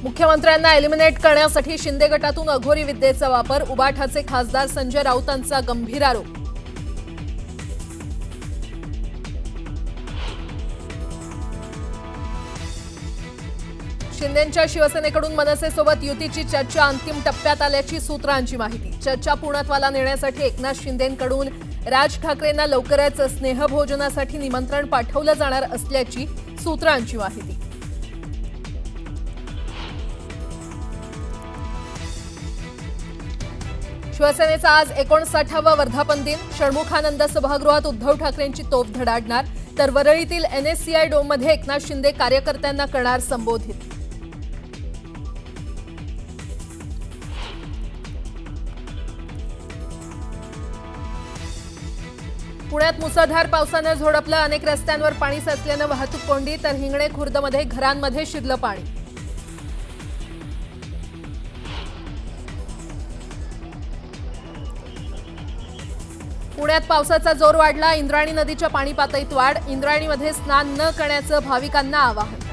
मुख्यमंत्र्यांना एलिमिनेट करण्यासाठी शिंदे गटातून अघोरी विद्येचा वापर, उबाठाचे खासदार संजय राऊतांचा गंभीर आरोप. शिंदेंच्या शिवसेनेकडून मनसेसोबत युतीची चर्चा अंतिम टप्प्यात आल्याची सूत्रांची माहिती. चर्चा पूर्णत्वाला नेण्यासाठी एकनाथ शिंदेंकडून राज ठाकरेंना लवकरच स्नेहभोजनासाठी निमंत्रण पाठवलं जाणार असल्याची सूत्रांची माहिती. शिवसेनेचा आज 59वा वर्धापन दिन. षण्मुखानंद सभागृहात उद्धव ठाकरेंची तोफ धडाडणार, तर वरळीतील NSCI डोममध्ये एकनाथ शिंदे कार्यकर्त्यांना करणार संबोधित. पुण्यात मुसळधार पावसानं झोडपलं. अनेक रस्त्यांवर पाणी साचल्यानं वाहतूक कोंडी, तर हिंगणे खुर्दमध्ये घरांमध्ये शिरलं पाणी. पुण्यात पावसाचा जोर वाढला. इंद्रायणी नदीच्या पाणी पातळीत वाढ. इंद्रायणीमध्ये स्नान न करण्याचं भाविकांना आवाहन.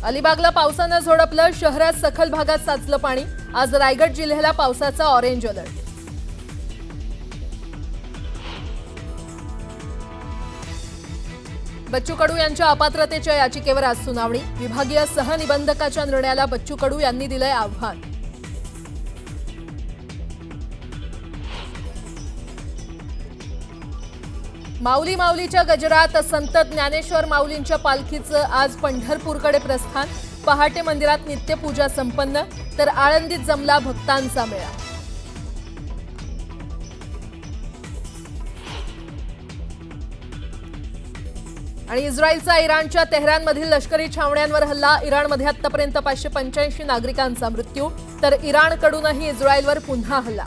अलिबागला पावसानं झोडपलं. शहरात सखल भागात साचलं पाणी. आज रायगड जिल्ह्याला पावसाचा ऑरेंज अलर्ट. बच्चू कडू यांच्या अपात्रतेच्या याचिकेवर आज सुनावणी. विभागीय सहनिबंधकाच्या निर्णयाला बच्चू कडू यांनी दिलंय आव्हान. माऊली माऊलीच्या गजरात संत ज्ञानेश्वर माऊलींच्या पालखीचं आज पंढरपूरकडे प्रस्थान. पहाटे मंदिरात नित्यपूजा संपन्न, तर आळंदीत जमला भक्तांचा मेळा. आणि इस्रायलचा इराणच्या तेहरानमधील लष्करी छावण्यांवर हल्ला. इराणमध्ये आतापर्यंत 585 नागरिकांचा मृत्यू, तर इराणकडूनही इस्रायलवर पुन्हा हल्ला.